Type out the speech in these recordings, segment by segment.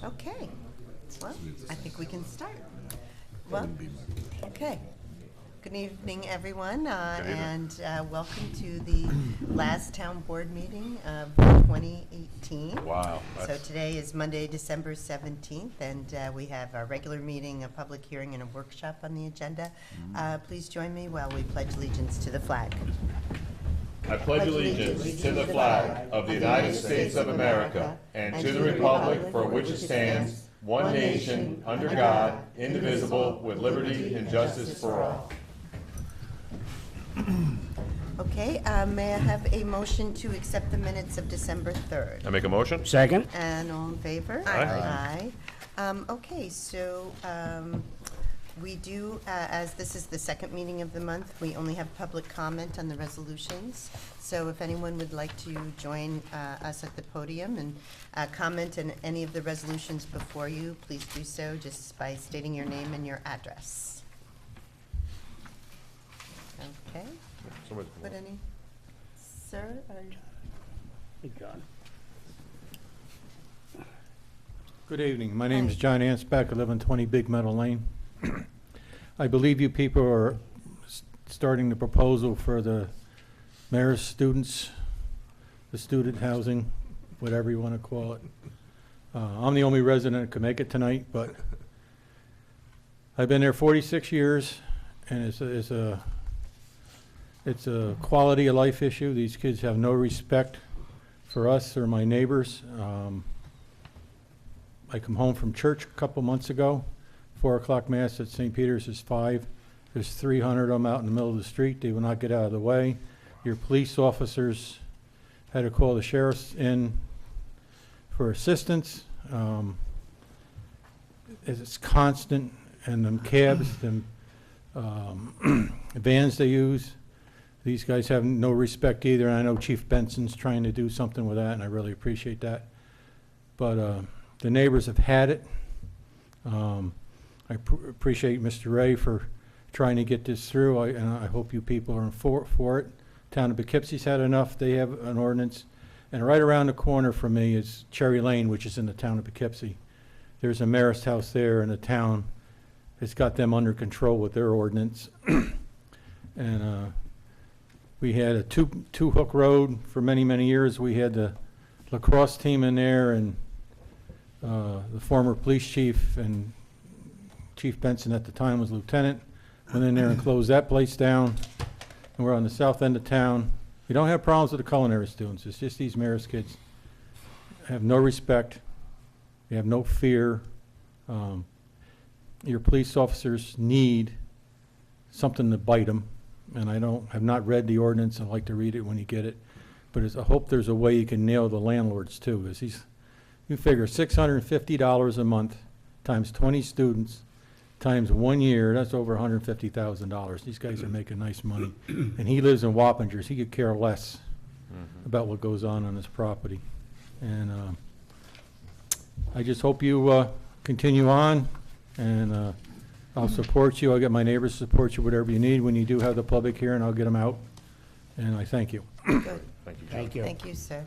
Okay, well, I think we can start. Well, okay. Good evening, everyone, and welcome to the last town board meeting of 2018. Wow. So today is Monday, December 17th, and we have our regular meeting, a public hearing, and a workshop on the agenda. Please join me while we pledge allegiance to the flag. I pledge allegiance to the flag of the United States of America and to the republic for which it stands, one nation, under God, indivisible, with liberty and justice for all. Okay, may I have a motion to accept the minutes of December 3rd? I make a motion? Second. And all in favor? Aye. Aye. Okay, so we do, as this is the second meeting of the month, we only have public comment on the resolutions. So if anyone would like to join us at the podium and comment on any of the resolutions before you, please do so just by stating your name and your address. Okay. Would any, sir? Hey, John. Good evening. My name is John Ansbeck. I live on 20 Big Meadow Lane. I believe you people are starting the proposal for the mayor's students, the student housing, whatever you want to call it. I'm the only resident that could make it tonight, but I've been there 46 years, and it's a quality of life issue. These kids have no respect for us or my neighbors. I come home from church a couple months ago. 4 o'clock mass at St. Peter's is 5. There's 300 of them out in the middle of the street. They will not get out of the way. Your police officers had to call the sheriffs in for assistance. It's constant, and them cabs, them vans they use, these guys have no respect either. And I know Chief Benson's trying to do something with that, and I really appreciate that. But the neighbors have had it. I appreciate Mr. Ray for trying to get this through, and I hope you people are for it. Town of Poughkeepsie's had enough. They have an ordinance. And right around the corner from me is Cherry Lane, which is in the town of Poughkeepsie. There's a Marist house there, and the town has got them under control with their ordinance. And we had a two-hook road for many, many years. We had the lacrosse team in there, and the former police chief and Chief Benson at the time was lieutenant. Went in there and closed that place down. And we're on the south end of town. We don't have problems with the culinary students. It's just these Marist kids have no respect. They have no fear. Your police officers need something to bite them. And I have not read the ordinance. I'd like to read it when you get it. But I hope there's a way you can nail the landlords too. Because you figure $650 a month times 20 students times 1 year, that's over $150,000. These guys are making nice money. And he lives in Wappingers. He could care less about what goes on his property. And I just hope you continue on, and I'll support you. I'll get my neighbors to support you, whatever you need. When you do have the public hearing, I'll get them out. And I thank you. Good. Thank you. Thank you. Thank you, sir.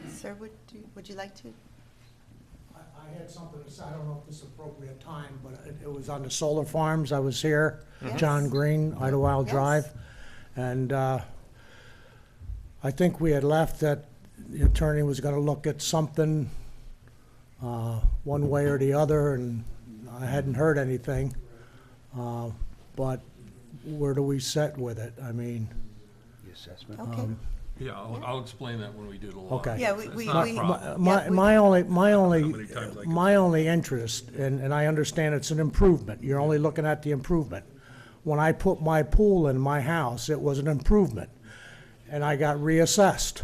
Sir, would you like to? I had something to say. I don't know if this is appropriate time, but it was on the solar farms. I was here, Yes. John Green, Idlewild Yes. Drive. And I think we had left that the attorney was going to look at something one way or the other, and I hadn't heard anything. But where do we set with it? I mean, The assessment. Okay. Yeah, I'll explain that when we do the law. Okay. Yeah, It's we- not a we- problem. My many times I can- my only interest, and I understand it's an improvement, you're only looking at the improvement. When I put my pool in my house, it was an improvement, and I got reassessed,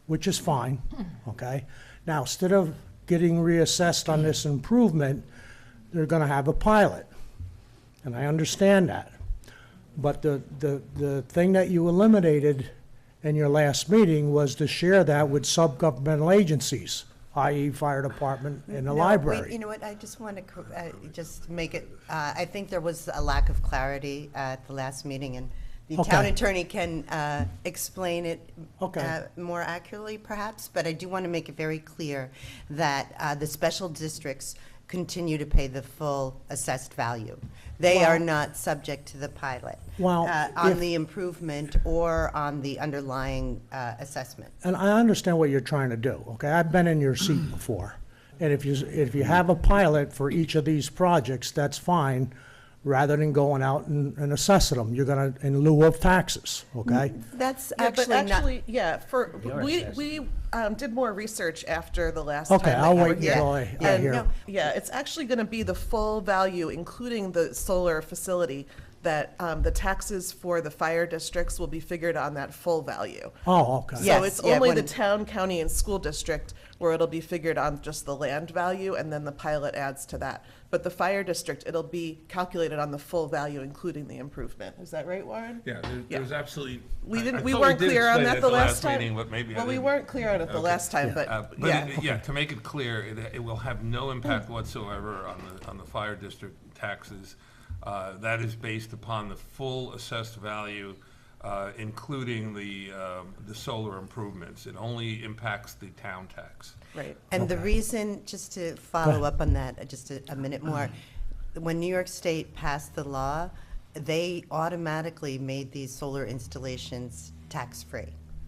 which is fine, okay? Now, instead of getting reassessed on this improvement, they're gonna have a pilot, and I understand that. But the thing that you eliminated in your last meeting was to share that with sub-governmental agencies. i.e. fire department and the No, library. You know what, I just want to just make it, I think there was a lack of clarity at the last meeting, and the town Okay. attorney can explain it Okay. more accurately, perhaps, but I do want to make it very clear that the special districts continue to pay the full assessed value. They are Well- not subject to the pilot Well, on if- the improvement or on the underlying assessment. And I understand what you're trying to do, okay? I've been in your seat before. And if you have a pilot for each of these projects, that's fine, rather than going out and assessing them. You're gonna, in lieu of taxes, okay? That's Yeah, but actually not. actually, yeah, are we assessed. did more research after the last time. Okay, that I'll you were wait here. until Yeah, I hear. no. Yeah, it's actually gonna be the full value, including the solar facility, that the taxes for the fire districts will be figured on that full value. Oh, okay. Yeah. So Yes, it's only the when- town, county, and school district where it'll be figured on just the land value, and then the pilot adds to that. But the fire district, it'll be calculated on the full value, including the improvement. Is that right, Warren? Yeah, there's absolutely. We I didn't, thought we weren't did clear on explain that it the at last time. meeting, but maybe I Well, we didn't. weren't clear on it the Okay. last time, but, yeah. Yeah, to make it clear, it will have no impact whatsoever on the fire district taxes. That is based upon the full assessed value, including the solar improvements. It only impacts the town tax. Right. And the reason, just to follow up on that, just a minute more, when New York State passed the law, they automatically made these solar installations tax-free.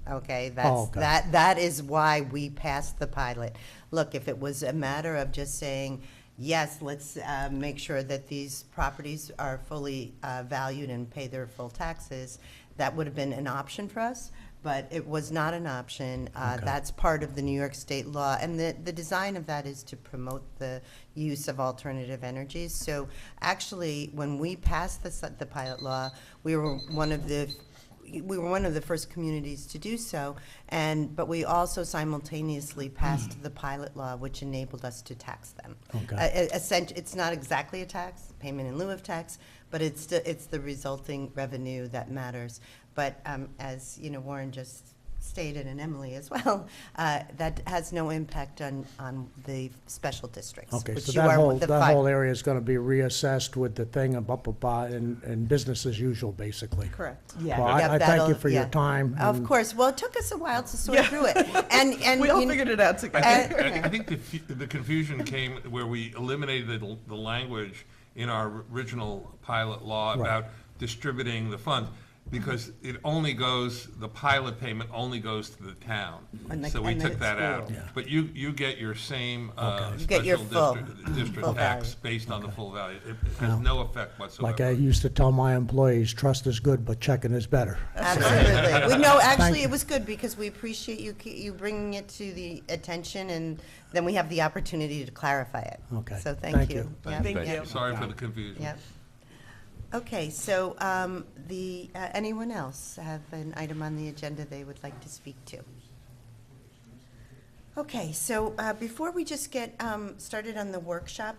Okay, okay. that is why we passed the pilot. Look, if it was a matter of just saying, yes, let's make sure that these properties are fully valued and pay their full taxes, that would have been an option for us, but it was not an option. That's part of the New York State law, and the design of that is to promote the use of alternative energies. So actually, when we passed the pilot law, we were one of the first communities to do so, but we also simultaneously passed the pilot law, which enabled us to tax them. Okay. It's not exactly a tax, payment in lieu of tax, but it's the resulting revenue that matters. But as you know, Warren just stated, and Emily as well, that has no impact on the special districts. Okay, which so you that are whole, with the that fi- whole area is gonna be reassessed with the thing and business as usual, basically. Correct. Yeah, Well, I yep, thank you that'll- for your yeah. time. Of and- course. Well, it took us a while to sort through it, and We all you know- figured it out together. I think the confusion came where we eliminated the language in our original pilot law about distributing the funds, because it only goes, the pilot payment only goes to the town. And the- So we and the took that out. school. Yeah. But you get your same You get your special full district tax value. based on the full value. It has no effect whatsoever. Like I used to tell my employees, trust is good, but checking is better. Absolutely. No, actually, you. it was good because we appreciate you bringing it to the attention, and then we have the opportunity to clarify it. Okay. So Thank thank you. you. Thank Yep. you. Sorry for the confusion. Yep. Okay, so anyone else have an item on the agenda they would like to speak to? Okay, so before we just get started on the workshop,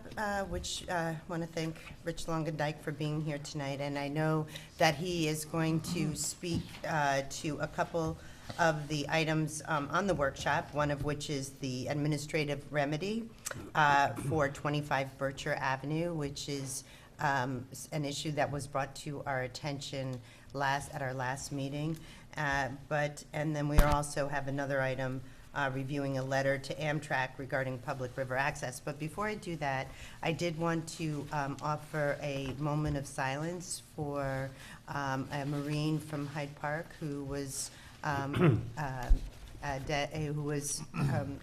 which I want to thank Rich Longendijk for being here tonight, and I know that he is going to speak to a couple of the items on the workshop, one of which is the administrative remedy for 25 Bircher Avenue, which is an issue that was brought to our attention at our last meeting. And then we also have another item reviewing a letter to AMTRAK regarding public river access. But before I do that, I did want to offer a moment of silence for a Marine from Hyde Park who was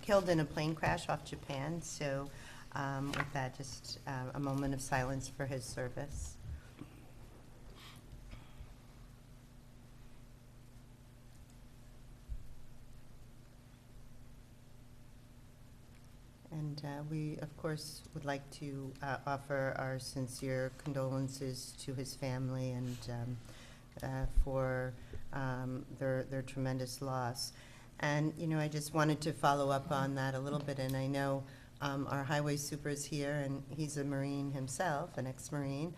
killed in a plane crash off Japan. So with that, just a moment of silence for his service. And we, of course, would like to offer our sincere condolences to his family and for their tremendous loss. And, you know, I just wanted to follow up on that a little bit, and I know our highway super is here, and he's a Marine himself, an ex-Marine.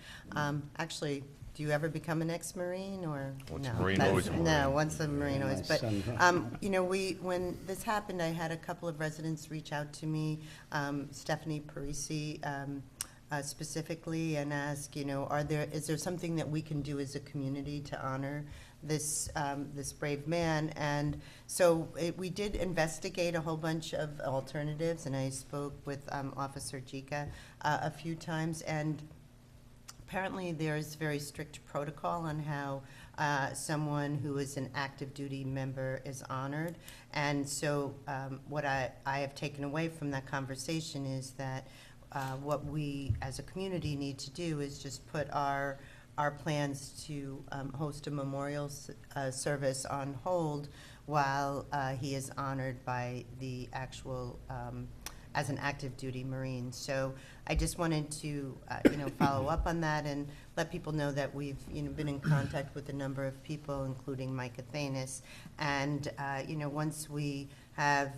Actually, do you ever become an ex-Marine or Once no? a Marine, That's- always a Marine. No, once a Marine, Yeah, always. my But, son- you know, when this happened, I had a couple of residents reach out to me, Stephanie Parisi, specifically, and ask, you know, is there something that we can do as a community to honor this brave man? And so we did investigate a whole bunch of alternatives, and I spoke with Officer Jika a few times, and apparently there's very strict protocol on how someone who is an active duty member is honored. And so what I have taken away from that conversation is that what we as a community need to do is just put our plans to host a memorial service on hold while he is honored by the actual, as an active duty Marine. So I just wanted to, you know, follow up on that and let people know that we've, you know, been in contact with a number of people, including Mike Athanas. And, you know, once we have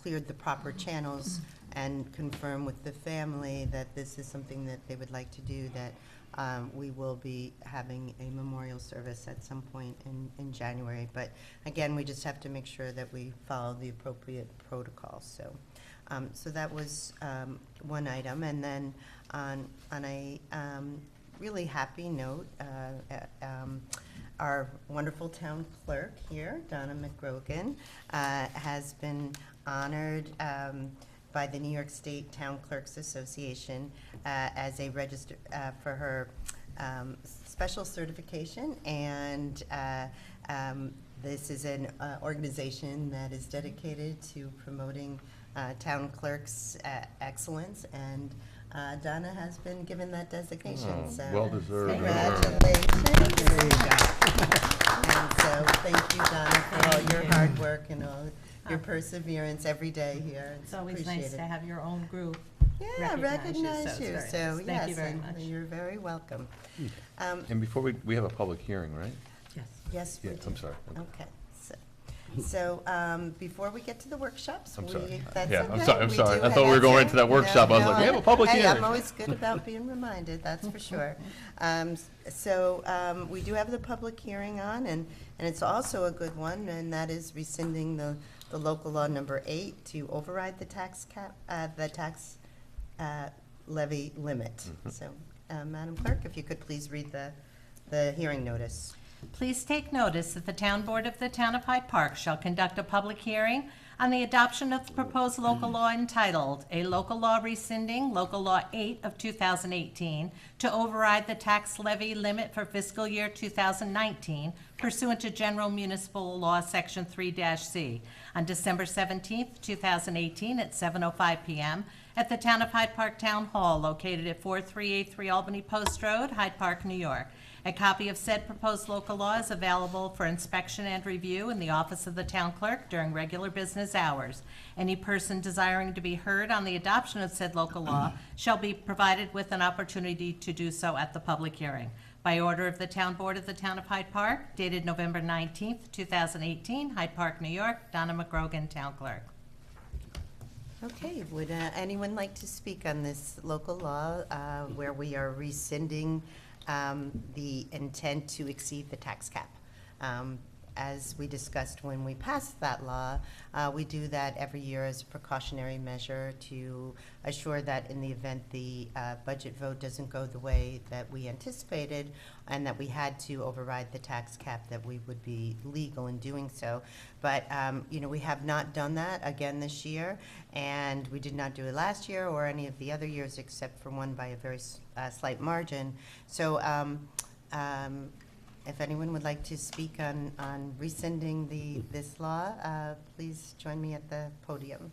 cleared the proper channels and confirm with the family that this is something that they would like to do, that we will be having a memorial service at some point in January. But again, we just have to make sure that we follow the appropriate protocols. So, so that was one item. And then on a really happy note, our wonderful town clerk here, Donna McGrogan, has been honored by the New York State Town Clerks Association as a register for her special certification, and this is an organization that is dedicated to promoting town clerks' excellence, and Donna has been given that designation. Oh, So well deserved. congratulations. And so thank you, Donna, for all your hard work and all your perseverance every day here. It's always appreciated. nice to have your own group. Yeah, recognize recognize you, so you. it's So, very nice. Thank you very and much. you're very welcome. And before we have a public hearing, right? Yes. Yes, we Yeah, do. I'm sorry. Okay. Okay. So, before we get to the workshops, I'm sorry. that's Yeah, okay. I'm sorry, I'm We sorry. do I thought we were have- going right to that workshop. I was like, we have a public Hey, hearing. I'm always good about being reminded, that's for sure. We do have the public hearing on, and it's also a good one, and that is rescinding the local law number 8 to override the tax cap, the tax levy limit. Mm-hmm. So, Madam Clerk, if you could please read the hearing notice. Please take notice that the Town Board of the Town of Hyde Park shall conduct a public hearing on the adoption of the proposed local law entitled, "A Local Law Rescinding Local Law 8 of 2018 to override the tax levy limit for fiscal year 2019 pursuant to General Municipal Law Section 3-C on December 17th, 2018 at 7:05 p.m. at the Town of Hyde Park Town Hall located at 4383 Albany Post Road, Hyde Park, New York. A copy of said proposed local law is available for inspection and review in the office of the town clerk during regular business hours. Any person desiring to be heard on the adoption of said local law shall be provided with an opportunity to do so at the public hearing. By order of the Town Board of the Town of Hyde Park, dated November 19th, 2018, Hyde Park, New York, Donna McGrogan, Town Clerk. Okay, would anyone like to speak on this local law where we are rescinding the intent to exceed the tax cap? As we discussed when we passed that law, we do that every year as a precautionary measure to assure that in the event the budget vote doesn't go the way that we anticipated and that we had to override the tax cap, that we would be legal in doing so. But, you know, we have not done that again this year, and we did not do it last year or any of the other years except for one by a very slight margin. So, if anyone would like to speak on rescinding this law, please join me at the podium.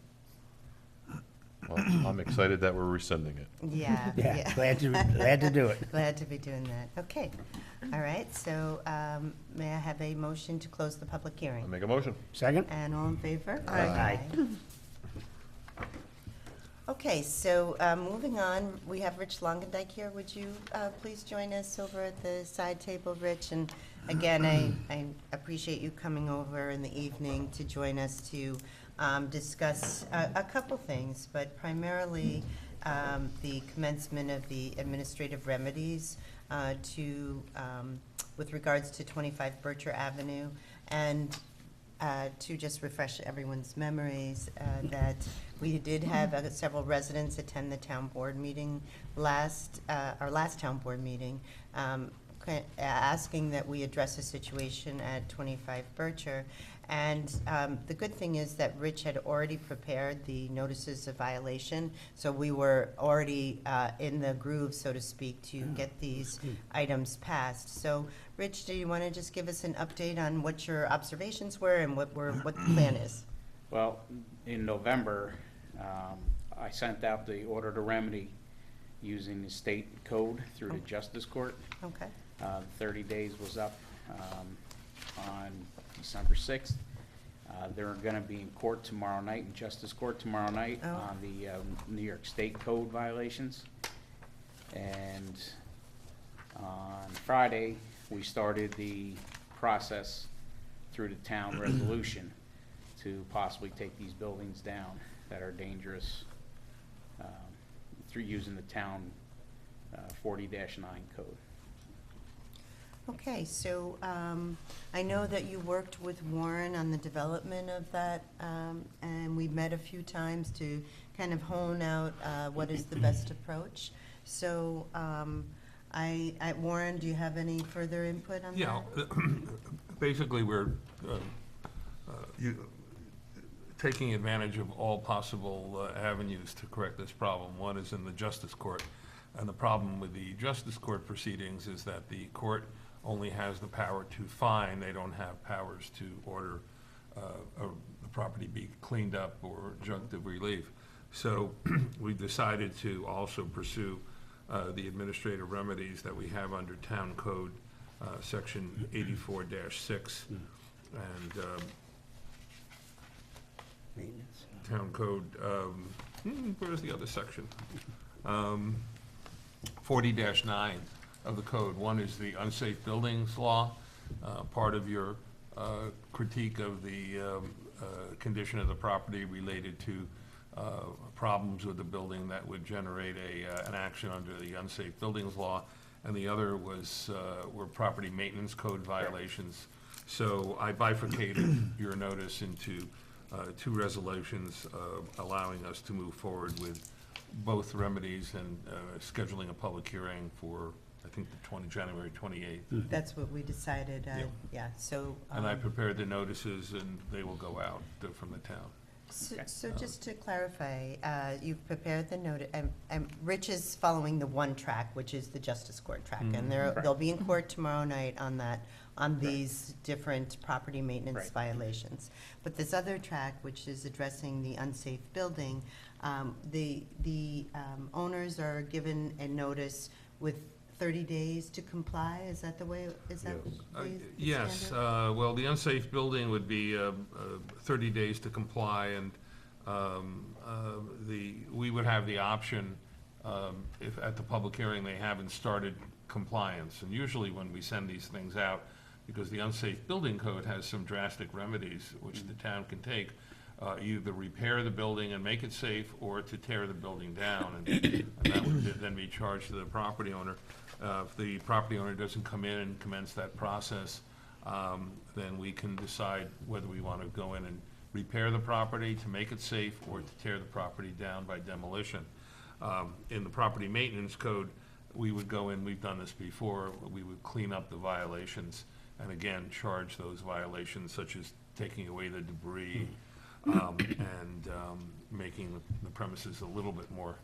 Well, I'm excited that we're rescinding it. Yeah. Yeah, glad to do it. Glad to be doing that. Okay. All right, so may I have a motion to close the public I hearing? make a motion. Second? And all in favor? Aye. Okay, so moving on, we have Rich Longendijk here. Would you please join us over at the side table, Rich? And again, I appreciate you coming over in the evening to join us to discuss a couple things, but primarily the commencement of the administrative remedies with regards to 25 Bircher Avenue, and to just refresh everyone's memories, that we did have several residents attend the town board meeting our last town board meeting, asking that we address the situation at 25 Bircher. And the good thing is that Rich had already prepared the notices of violation, so we were already in the groove, so to speak, to get these items passed. So, Rich, do you want to just give us an update on what your observations were and what the plan is? Well, in November, I sent out the order to remedy using the state code through the Justice Court. Okay. 30 days was up on December 6th. They're going to be in court tomorrow night, in Justice Court tomorrow night, on the New York State Code violations. And on Friday, we started the process through the town resolution to possibly take these buildings down that are dangerous through using the town 40-9 code. Okay, so I know that you worked with Warren on the development of that, and we met a few times to kind of hone out what is the best approach. So, Warren, do you have any further input on that? Yeah, basically, we're taking advantage of all possible avenues to correct this problem. One is in the Justice Court, and the problem with the Justice Court proceedings is that the court only has the power to fine. They don't have powers to order the property be cleaned up or injunctive relief. So we decided to also pursue the administrative remedies that we have under Town Code, Section 84-6, and Town Code, where's the other section? 40-9 of the code. One is the unsafe buildings law. Part of your critique of the condition of the property related to problems with the building that would generate an action under the unsafe buildings law, and the other were property maintenance code violations. So I bifurcated your notice into two resolutions allowing us to move forward with both remedies and scheduling a public hearing for, I think, the January 28th. That's what we decided, yeah, so. And I prepared the notices, and they will go out from the town. So just to clarify, you've prepared the notice, and Rich is following the one track, which is the Justice Court track, and they'll be in court tomorrow night on that, on these different property maintenance violations. But this other track, which is addressing the unsafe building, the owners are given a notice with 30 days to comply. Is that the way? Is that the Yes. standard? Well, the unsafe building would be 30 days to comply, and we would have the option, if at the public hearing they haven't started compliance. And usually when we send these things out, because the unsafe building code has some drastic remedies which the town can take, either repair the building and make it safe, or to tear the building down, and that would then be charged to the property owner. If the property owner doesn't come in and commence that process, then we can decide whether we want to go in and repair the property to make it safe, or to tear the property down by demolition. In the property maintenance code, we would go in, we've done this before, we would clean up the violations, and again, charge those violations, such as taking away the debris, and making the premises a little bit more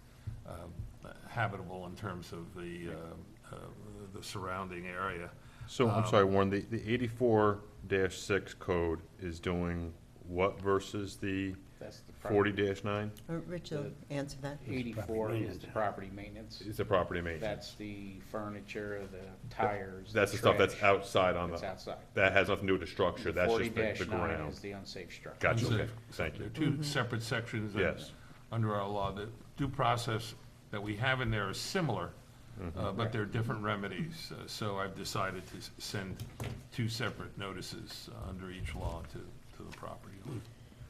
habitable in terms of the surrounding area. So, I'm sorry, Warren, the 84-6 code is doing what versus the That's the 40-9? Rich will answer that. 84 is the property maintenance. Is the property maintenance? That's the furniture, the tires. That's the stuff that's trash. outside on It's the, outside. that has nothing to do with the structure, that's just the 40-9 ground. is the unsafe structure. Gotcha, okay, Unsafe. thank you. They're two separate sections Yes. under our law. The due process that we have in there is similar, but they're different remedies. So I've decided to send two separate notices under each law to the property owner.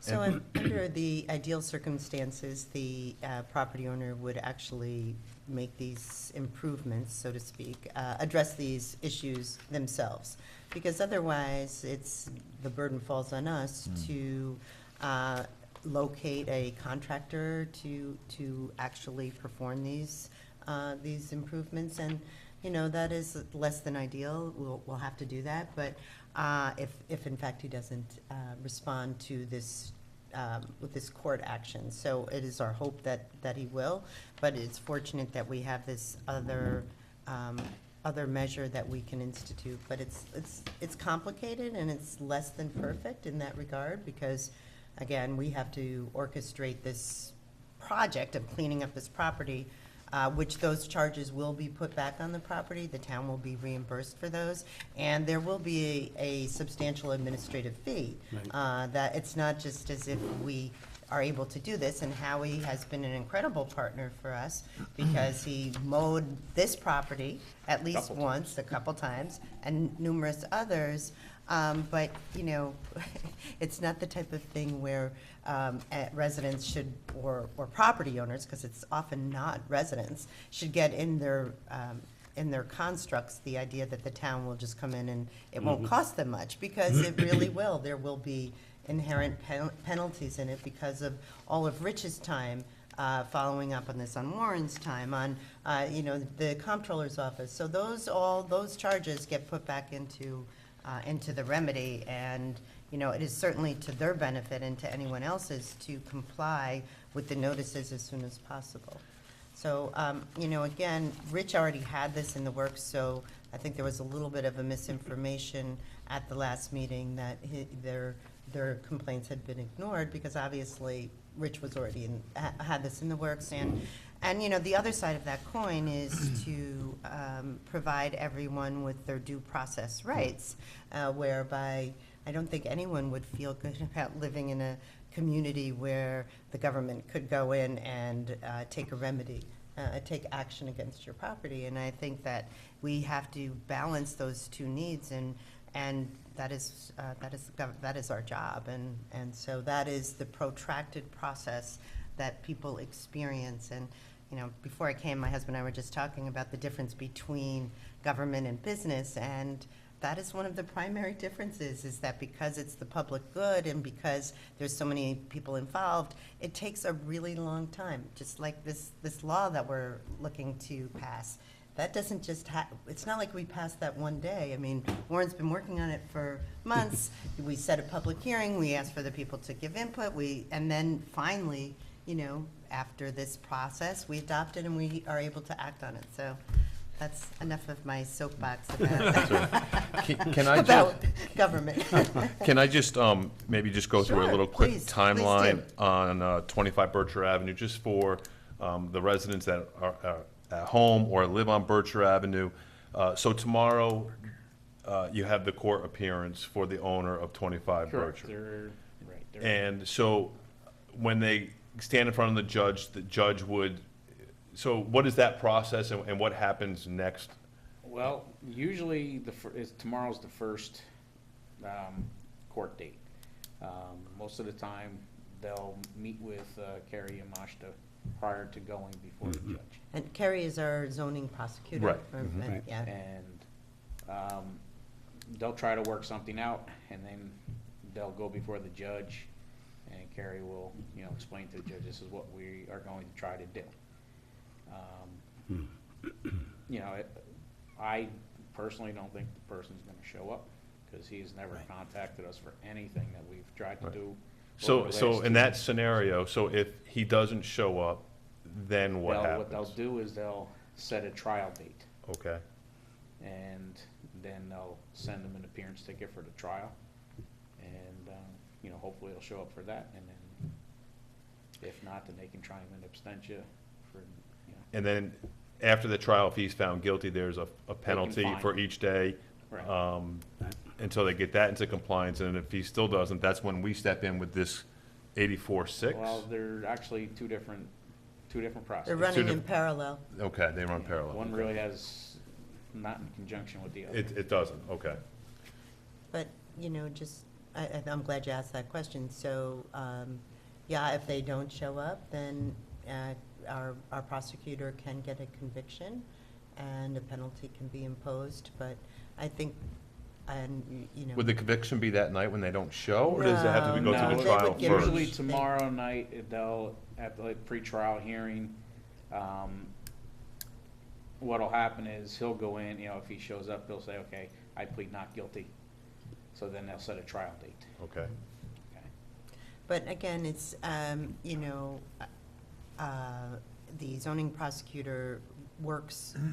So under the ideal circumstances, the property owner would actually make these improvements, so to speak, address these issues themselves. Because otherwise, the burden falls on us to locate a contractor to actually perform these improvements. And, that is less than ideal. We'll have to do that. But if in fact he doesn't respond to this with this court action. So it is our hope that he will, but it's fortunate that we have this other measure that we can institute. But it's complicated and it's less than perfect in that regard because, again, we have to orchestrate this project of cleaning up this property, which those charges will be put back on the property. The town will be reimbursed for those, and there will be a substantial administrative fee. That it's not just as if we are able to do this, and Howie has been an incredible partner for us because he mowed this property at least once, a couple times, and numerous others. But, it's not the type of thing where residents should, or property owners, because it's often not residents, should get in their constructs the idea that the town will just come in and it won't cost them much, because it really will. There will be inherent penalties in it because of all of Rich's time following up on this, on Warren's time, on the comptroller's office. So all those charges get put back into the remedy, and it is certainly to their benefit and to anyone else's to comply with the notices as soon as possible. So, again, Rich already had this in the works, so I think there was a little bit of a misinformation at the last meeting that their complaints had been ignored, because obviously Rich was already had this in the works, and the other side of that coin is to provide everyone with their due process rights, whereby I don't think anyone would feel good about living in a community where the government could go in and take a remedy, take action against your property. And I think that we have to balance those two needs, and that is our job, and so that is the protracted process that people experience. And before I came, my husband and I were just talking about the difference between government and business, and that is one of the primary differences, is that because it's the public good and because there's so many people involved, it takes a really long time, just like this law that we're looking to pass. That doesn't just it's not like we passed that one day. I mean, Warren's been working on it for months. We set a public hearing, we asked for the people to give input, and then finally, after this process, we adopt it and we are able to act on it. So that's enough of my soapbox about government. Can I just maybe just go through a little quick Please timeline do. on 25 Berkshire Avenue, just for the residents that are at home or live on Berkshire Avenue. So tomorrow, you have the court appearance for the owner of 25 Correct. Berkshire. They're And so when they stand in front of the judge would, so what is that process, and what happens next? Well, usually tomorrow's the first court date. Most of the time, they'll meet with Carrie and Mashta prior to going before the judge. And Kerry is our zoning prosecutor. Right. And, yeah. And they'll try to work something out, and then they'll go before the judge, and Carrie will, explain to the judge, this is what we are going to try to do. I personally don't think the person's gonna show up, because he's never contacted us for anything that we've tried to do. So in that scenario, so if he doesn't show up, then what happens? What they'll do is they'll set a trial date, Okay, and then they'll send him an appearance ticket for the trial, and, hopefully he'll show up for that, and then if not, then they can try him in absentia for, and then after the trial, if he's found guilty, there's a penalty fine for each day. Right. Until they get that into compliance, and if he still doesn't, that's when we step in with this 84-6? Well, they're actually two different processes. They're running in parallel. Okay, they run parallel. One really has, not in conjunction with the other. It doesn't, okay. But, just I'm glad you asked that question. So, yeah, if they don't show up, then our prosecutor can get a conviction and a penalty can be imposed. But I think, you know. Would the conviction be that night when they don't show, or does it have to go No, to the they trial would give first? Usually tomorrow night, they'll, at the pre-trial hearing, what'll happen is he'll go in, you know, if he shows up, they'll say, okay, I plead not guilty. So then they'll set a trial date. Okay. Okay. But again, it's, you know, the zoning prosecutor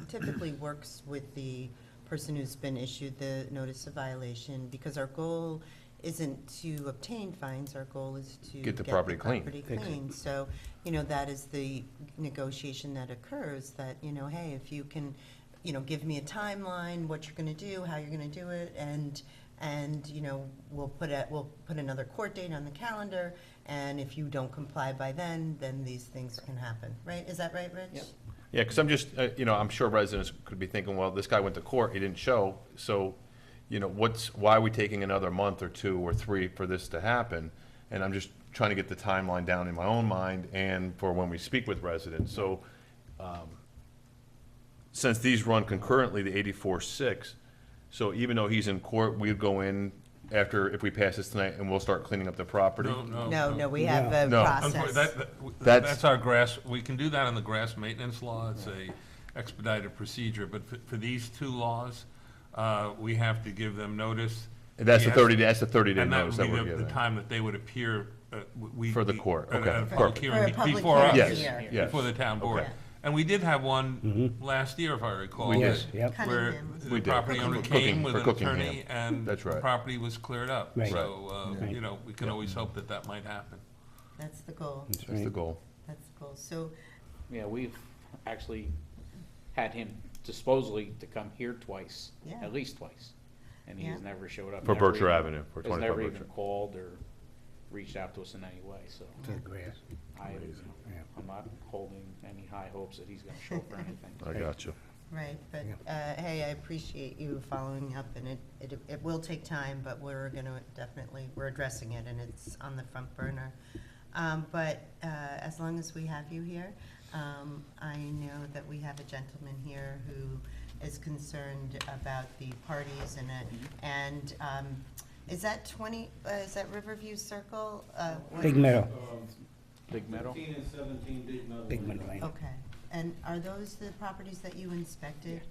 typically works with the person who's been issued the notice of violation, because our goal isn't to obtain fines, our goal is to Get the property clean. clean. So, you know, that is the negotiation that occurs, that, you know, hey, if you can, you know, give me a timeline, what you're gonna do, how you're gonna do it, and, you know, we'll put another court date on the calendar, and if you don't comply by then these things can happen, right? Is that right, Rich? Yep. Yeah, because I'm just, you know, I'm sure residents could be thinking, well, this guy went to court, he didn't show, so, you know, why are we taking another month or 2 or 3 for this to happen? And I'm just trying to get the timeline down in my own mind and for when we speak with residents. So, since these run concurrently, the 84-6, so even though he's in court, we'd go in after, if we pass this tonight, and we'll start cleaning up the property? No, we have a No. process. That's our grass, we can do that in the grass maintenance law, it's a expedited procedure, but for these 2 laws, we have to give them notice. And that's the Yes. 30-day, that's the 30-day And that notice would that be we're the giving. time that they would appear, For the court, at okay, a public perfect. hearing For a public before hearing us, Yes, yes. before the town board. Okay. And we did have one last year, if I recall. Yes, that- yep. Where Cunningham was the We did. property owner For came Cooking- with for an Cookingham. attorney and That's the right. property was cleared up. Right. So, Right. you know, we can always hope that that might happen. That's the goal, That's That's the right. goal. that's the goal. So, Yeah, we've actually had him supposedly to come here twice, Yeah. at least twice. And Yeah. he's never showed up. For never Berkshire even- Avenue, for Has 25 never Berkshire. even called or reached out to us in any way, so To the grass. Yeah. I'm not holding any high hopes that he's gonna show up for anything. I got you. right, but, hey, I appreciate you following up, and it will take time, but we're addressing it, and it's on the front burner. But as long as we have you here, I know that we have a gentleman here who is concerned about the parties and is that is that Riverview Circle? Big Meadow, Big Meadow? 15 and 17 Big Meadow. Big Meadow Lane. Okay, and are those the properties that you inspected?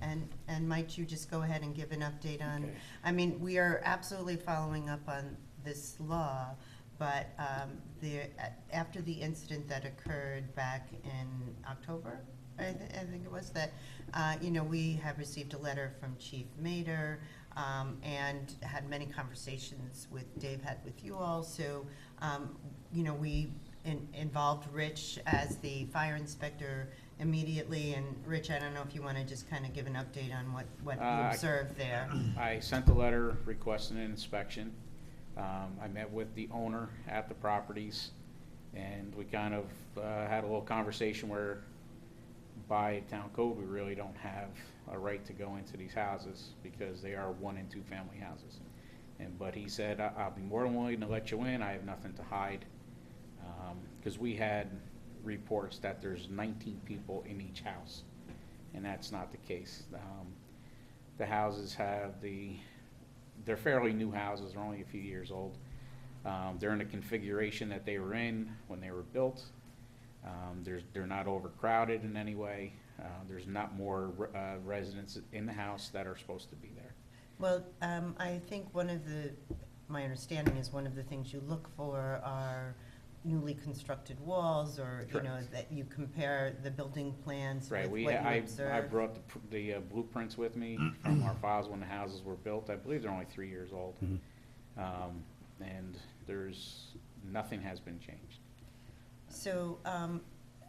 Yeah. And might you just go ahead and give an update on, Okay. I mean, we are absolutely following up on this law, but after the incident that occurred back in October, I think it was, that, you know, we have received a letter from Chief Mader, and had many conversations Dave had with you all, so, you know, we involved Rich as the fire inspector immediately, and Rich, I don't know if you want to just kind of give an update on what you observed there. I sent a letter requesting an inspection. I met with the owner at the properties, and we kind of had a little conversation where by town code, we really don't have a right to go into these houses because they are 1- and 2-family houses. But he said, I'll be more than willing to let you in, I have nothing to hide. Because we had reports that there's 19 people in each house, and that's not the case. The houses they're fairly new houses, they're only a few years old. They're in the configuration that they were in when they were built. They're not overcrowded in any way. There's not more residents in the house that are supposed to be there. Well, I think my understanding is one of the things you look for are newly constructed walls, or, you know, Correct. that you compare the building plans with Right, what you I observed. brought the blueprints with me from our files when the houses were built. I believe they're only 3 years old. And nothing has been changed. So,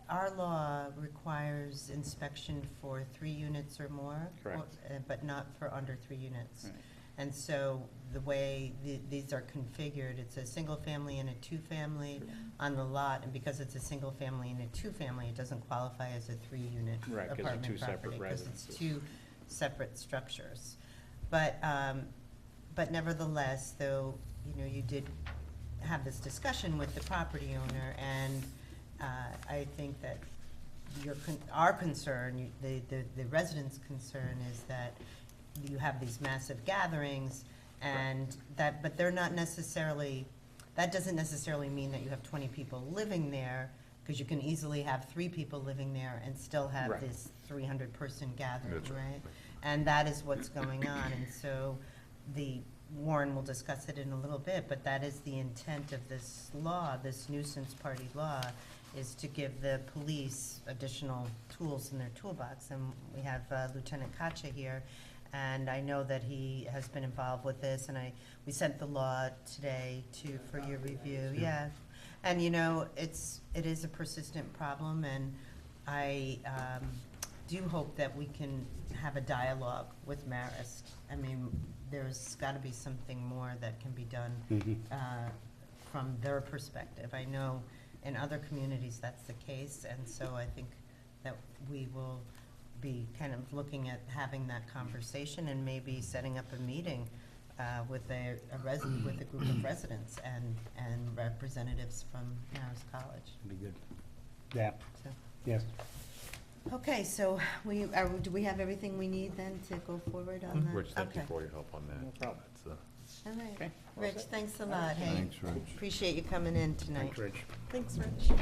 our law requires inspection for 3 units or more. Correct. But not for under 3 units. Right. And so the way these are configured, it's a single family and a 2-family on the lot, and because it's a single family and a 2-family, it doesn't qualify as a 3-unit Right, 'cause they're apartment 2 separate property, because it's residences. 2 separate structures. But nevertheless, though, you know, you did have this discussion with the property owner, and I think that our concern, the residents' concern is that you have these massive gatherings, and but they're not necessarily, that doesn't necessarily mean that you have 20 people living there, because you can easily have 3 people living there and still have Right. this 300-person gathering, That's right. right? And that is what's going on, and so Warren will discuss it in a little bit, but that is the intent of this law, this nuisance party law, is to give the police additional tools in their toolbox. And we have Lieutenant Kacha here, and I know that he has been involved with this, and we sent the law today for your review, yeah. And you know, it is a persistent problem, and I do hope that we can have a dialogue with Marist. I mean, there's gotta be something more that can be done from their perspective. I know in other communities that's the case, and so I think that we will be kind of looking at having that conversation and maybe setting up a meeting with a group of residents and representatives from Marist College. Be good. Yeah, So, yes. okay, so do we have everything we need then to go forward on that? Rich, thank you Okay. for your help on that. No problem. That's, All right. Okay, all Rich, set. thanks a lot, hey. Thanks, Rich. Appreciate you coming in tonight. Thanks, Rich. Thanks, Rich.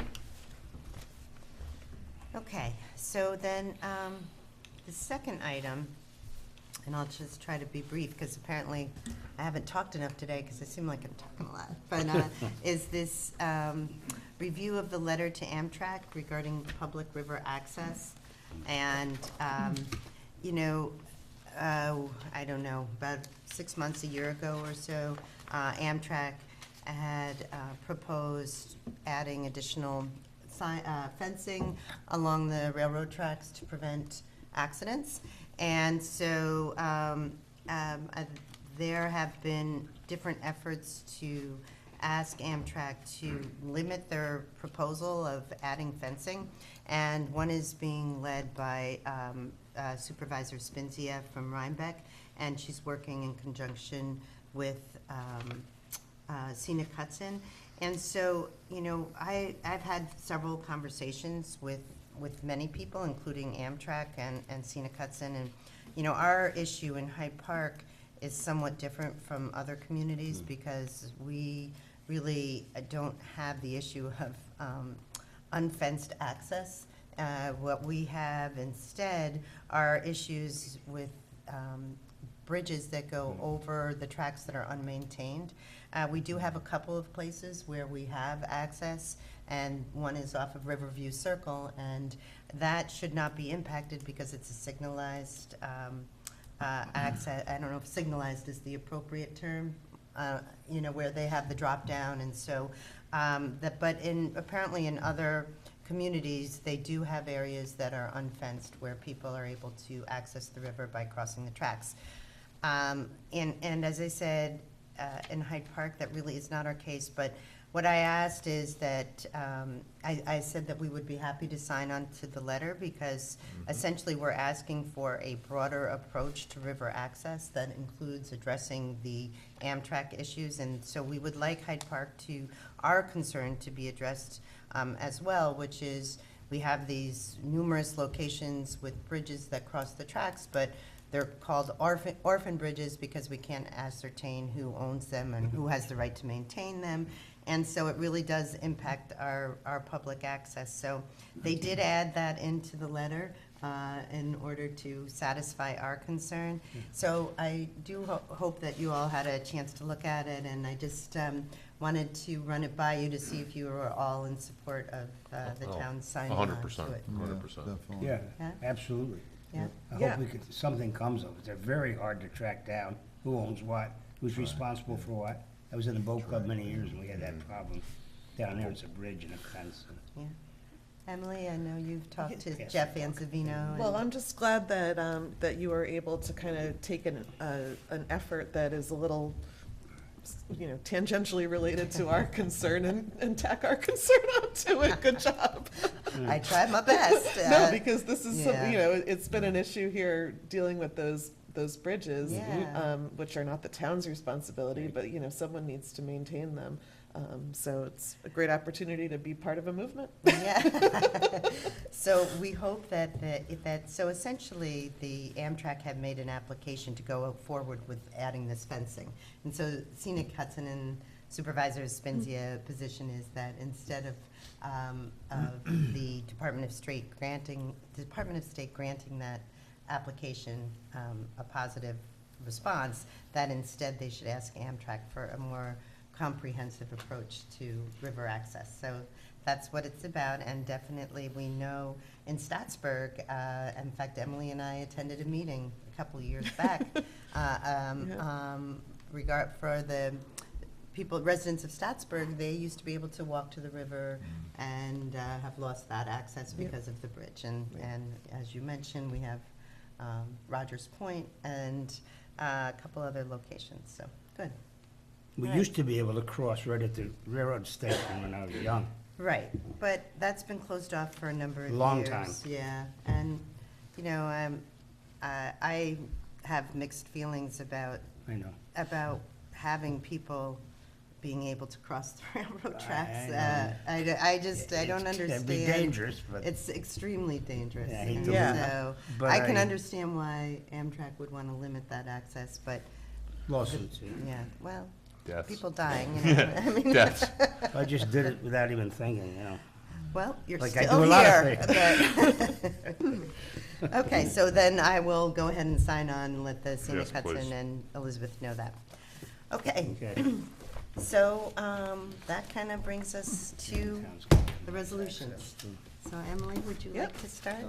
Okay, so then, the second item, and I'll just try to be brief, because apparently I haven't talked enough today, because I seem like I'm talking a lot, but, is this, review of the letter to AMTRAK regarding public river access. And, you know, I don't know, about 6 months, a year ago or so, AMTRAK had proposed adding additional fencing along the railroad tracks to prevent accidents. And so there have been different efforts to ask AMTRAK to limit their proposal of adding fencing. And one is being led by Supervisor Spinzia from Rhinebeck, and she's working in conjunction with Sina Cutzon. And so, you know, I've had several conversations with many people, including AMTRAK and Sina Cutzon. And, you know, our issue in Hyde Park is somewhat different from other communities because we really don't have the issue of unfenced access. What we have instead are issues with bridges that go over the tracks that are unmaintained. We do have a couple of places where we have access, and one is off of Riverview Circle, and that should not be impacted because it's a signalized access. I don't know if signalized is the appropriate term, you know, where they have the drop down, and so, but apparently in other communities, they do have areas that are unfenced where people are able to access the river by crossing the tracks. And as I said, in Hyde Park, that really is not our case, but what I asked is that, I said that we would be happy to sign on to the letter because essentially we're asking for a broader approach to river access that includes addressing the AMTRAK issues, and so we would like Hyde Park our concern to be addressed as well, which is we have these numerous locations with bridges that cross the tracks, but they're called orphan bridges because we can't ascertain who owns them and who has the right to maintain them. And so it really does impact our public access. So they did add that into the letter in order to satisfy our concern. So I do hope that you all had a chance to look at it, and I just wanted to run it by you to see if you were all in support of the town signing on to 100%, it. 100%. Yeah, Yeah? absolutely. Yeah. I Yeah. hope something comes of it. They're very hard to track down. Who owns what? Who's responsible for what? I was in the boat club many years and we had that problem. Down there, it's a bridge and a fence. Yeah. Emily, I know you've talked to Yes. Jeff Anzavino. Well, I'm just glad that, that you were able to kind of take an effort that is a little, you know, tangentially related to our concern and tack our concern onto it. Good job. I tried my best. No, because this is, yeah. you know, it's been an issue here dealing with those those bridges, Yeah. which are not the town's responsibility, but, you know, someone needs to maintain them. So it's a great opportunity to be part of a movement. Yeah. So we hope so essentially, the AMTRAK had made an application to go forward with adding this fencing. And so Scenic Hudson and Supervisor Spinzia position is that instead of the Department of State granting that application a positive response, that instead they should ask AMTRAK for a more comprehensive approach to river access. So that's what it's about, and definitely we know in Staatsburg, in fact, Emily and I attended a meeting a couple of years back for the residents of Staatsburg. They used to be able to walk to the river and have lost that access because of the bridge. And as you mentioned, we have Rogers Point and a couple other locations, so good. We Right. used to be able to cross right at the railroad station when I was young. Right, but that's been closed off for a number of years. Long time. Yeah, and, you know, I have mixed feelings about I know. having people being able to cross the railroad tracks. know. I don't understand. It'd be dangerous, but. It's extremely dangerous. Yeah, I hate and to Yeah. leave it, So, but I can understand why Amtrak would want to limit that access, but, Lawsuits, yeah. yeah, well, Deaths. people dying, you know, I mean. Deaths. I just did it without even thinking, you know. Well, you're Like I still do a lot here. of but- Okay, so then I will go ahead and sign on and let the Scenic Yes, Hudson please. and Elizabeth know that. Okay, Okay. so that kind of brings us to the resolutions. So Emily, would you Yep. like to start?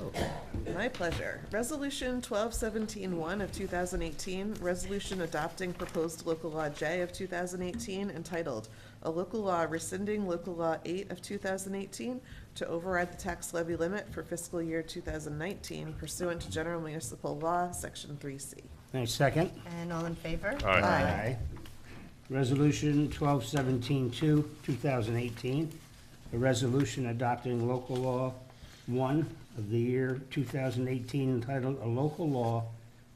My pleasure. Resolution 1217-1 of 2018, resolution adopting proposed local law J of 2018 entitled, "A Local Law Rescinding Local Law 8 of 2018 to override the tax levy limit for fiscal year 2019 pursuant to General Municipal Law, Section 3C." Any second? And all in favor? Aye. Resolution 1217-2, 2018, a resolution adopting local law 1 of the year 2018 entitled, "A Local Law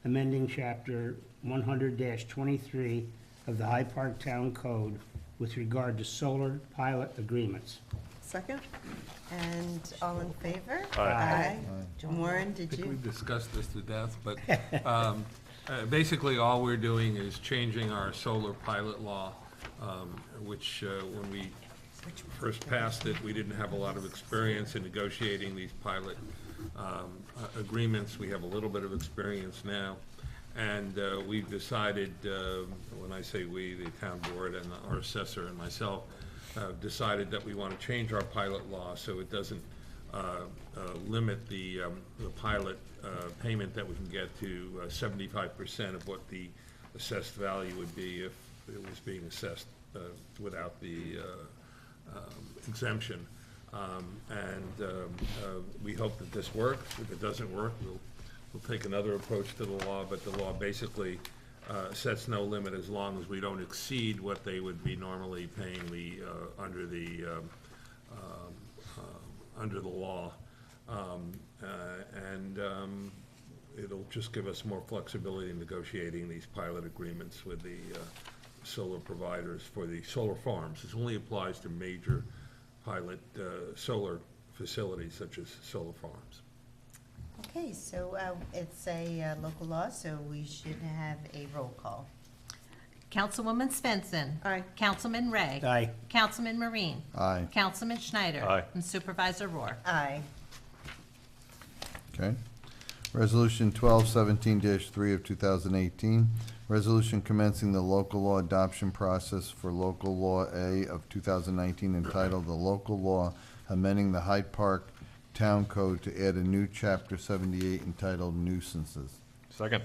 Amending Chapter 100-23 of the Hyde Park Town Code with regard to solar pilot agreements." Second? And all in favor? Aye. Warren, I did think you? we've discussed this to death, but basically all we're doing is changing our solar pilot law, which when we first passed it, we didn't have a lot of experience in negotiating these pilot agreements. We have a little bit of experience now. And we've decided, when I say we, the town board and our assessor and myself, decided that we want to change our pilot law so it doesn't limit the pilot payment that we can get to 75% of what the assessed value would be if it was being assessed without the exemption. We hope that this works. If it doesn't work, we'll take another approach to the law, but the law basically sets no limit as long as we don't exceed what they would be normally paying under the law. It'll just give us more flexibility in negotiating these pilot agreements with the solar providers for the solar farms. This only applies to major pilot solar facilities such as solar farms. Okay, so it's a local law, so we should have a roll call. Councilwoman Svensson. Aye. Councilman Ray. Aye. Councilman Marine. Aye. Councilman Schneider. Aye. And Supervisor Rohr. Aye. Okay. Resolution 1217-3 of 2018, resolution commencing the local law adoption process for local law A of 2019 entitled, "The Local Law Amending the Hyde Park Town Code to add a new Chapter 78 entitled Nuisances." Second.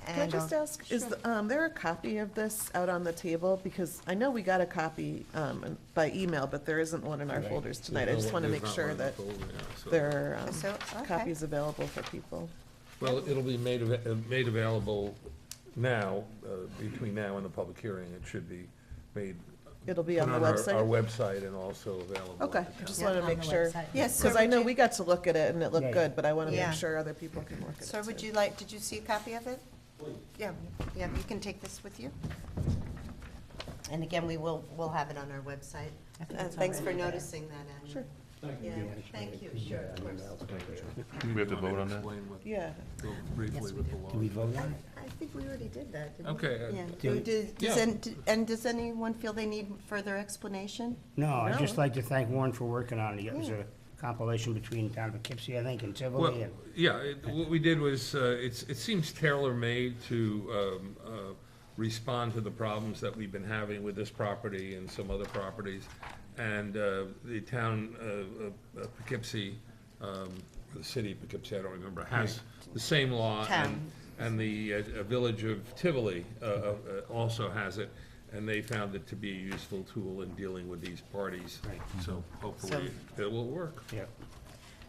Can I And just ask, is there a copy of this out on the table? Because I know we got a copy by email, but there isn't one in our folders tonight. I just want to make sure that there are So, okay. copies available for people. Well, it'll be made available now, between now and the public hearing. It should be made. It'll be on the Our website? website and also available. at Okay, the town. just Yeah, want to on make the sure. website. Yes, sir. Because I know we got to look at it and it looked Right. good, but I want to Yeah. make sure other people can look at it Sir, would too. you like, did you see a copy of it? Yeah, yeah, you can take this with you. And again, we'll have it on our website. Thanks for noticing that, Anne. Sure. Yeah, thank you, sure, of course. We have to vote on that? Explain what- Yeah. go briefly with the law. Do we vote on it? I think we already did that, didn't we? Okay, Yeah. Do- And does anyone feel they need further explanation? No, I'd just No. like to thank Warren for working on it. It was a compilation between town of Poughkeepsie, I think, and Well, Tivoli, and yeah, what we did was, it seems tailor-made to respond to the problems that we've been having with this property and some other properties. And the town of Poughkeepsie, the city of Poughkeepsie, I don't remember, has the same law. Town. And the village of Tivoli also has it, and they found it to be a useful tool in dealing with these parties. Right. So hopefully it will work. yeah.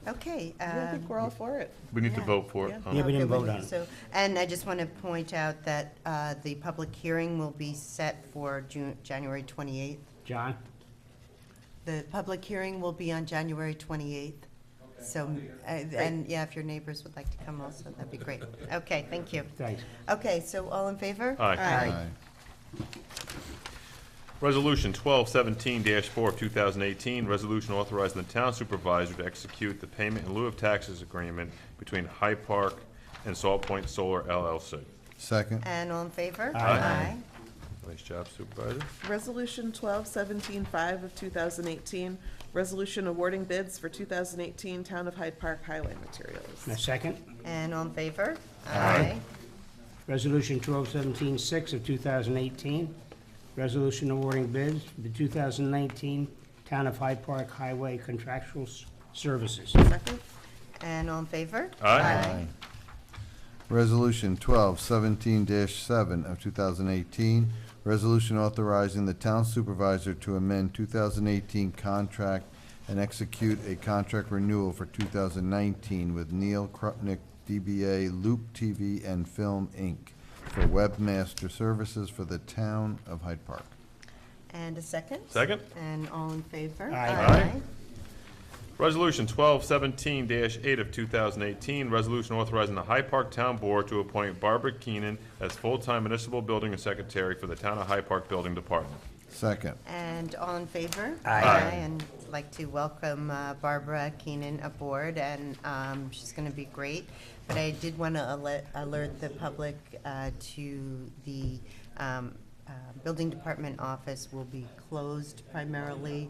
Okay. I think we're all for it. We need to Yeah. vote for it. Yeah. Yeah, we didn't Okay, vote on it. So, and I just want to point out that the public hearing will be set for January 28th. John? The public hearing will be on January 28th. So, and yeah, if your neighbors would like to come also, that'd be great. Okay, thank you. Thanks. Okay, so all in favor? Aye. Aye. Resolution 1217-4 of 2018, resolution authorizing the town supervisor to execute the payment in lieu of taxes agreement between Hyde Park and Salt Point Solar LLC. Second. And all in favor? Aye. Nice job, Supervisor. Resolution 1217-5 of 2018, resolution awarding bids for 2018 Town of Hyde Park highway materials. And a second? And all in favor? Aye. Resolution 1217-6 of 2018, resolution awarding bids for the 2019 Town of Hyde Park Highway Contractual Services. Second? And all in favor? Aye. Resolution 1217-7 of 2018, resolution authorizing the town supervisor to amend 2018 contract and execute a contract renewal for 2019 with Neil Krupnick, DBA Loop TV and Film, Inc., for webmaster services for the town of Hyde Park. And a second? Second. And all in favor? Aye. Resolution 1217-8 of 2018, resolution authorizing the Hyde Park Town Board to appoint Barbara Keenan as full-time municipal building and secretary for the Town of Hyde Park Building Department. Second. And all in favor? Aye. And I'd like to welcome Barbara Keenan aboard, and she's going to be great. But I did want to alert the public to the building department office will be closed primarily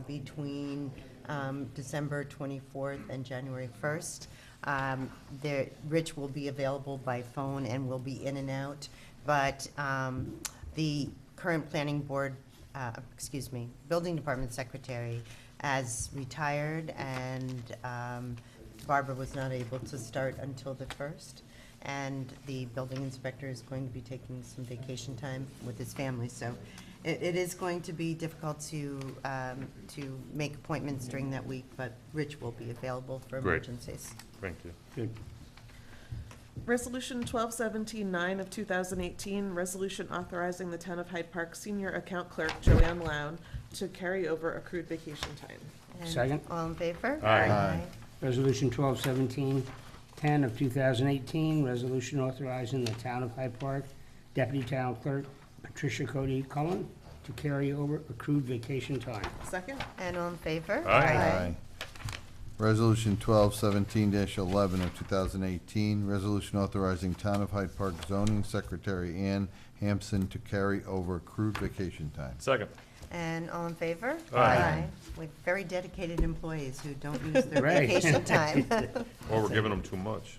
between December 24th and January 1st. Rich will be available by phone and will be in and out, but the current planning board, building department secretary has retired, and Barbara was not able to start until the 1st. And the building inspector is going to be taking some vacation time with his family, so it is going to be difficult to make appointments during that week, but Rich will be available for Great. emergencies. Thank you. Good. Resolution 1217-9 of 2018, resolution authorizing the Town of Hyde Park senior account clerk Joanne Lown to carry over accrued vacation time. And Second. all in favor? Aye. Resolution 1217-10 of 2018, resolution authorizing the Town of Hyde Park Deputy Town Clerk Patricia Cody Cullen to carry over accrued vacation time. Second? And all in favor? Aye. Resolution 1217-11 of 2018, resolution authorizing Town of Hyde Park zoning secretary Ann Hampson to carry over accrued vacation time. Second. And all in favor? Aye. We have very dedicated employees who don't use their Right. vacation time. Or we're giving them too much.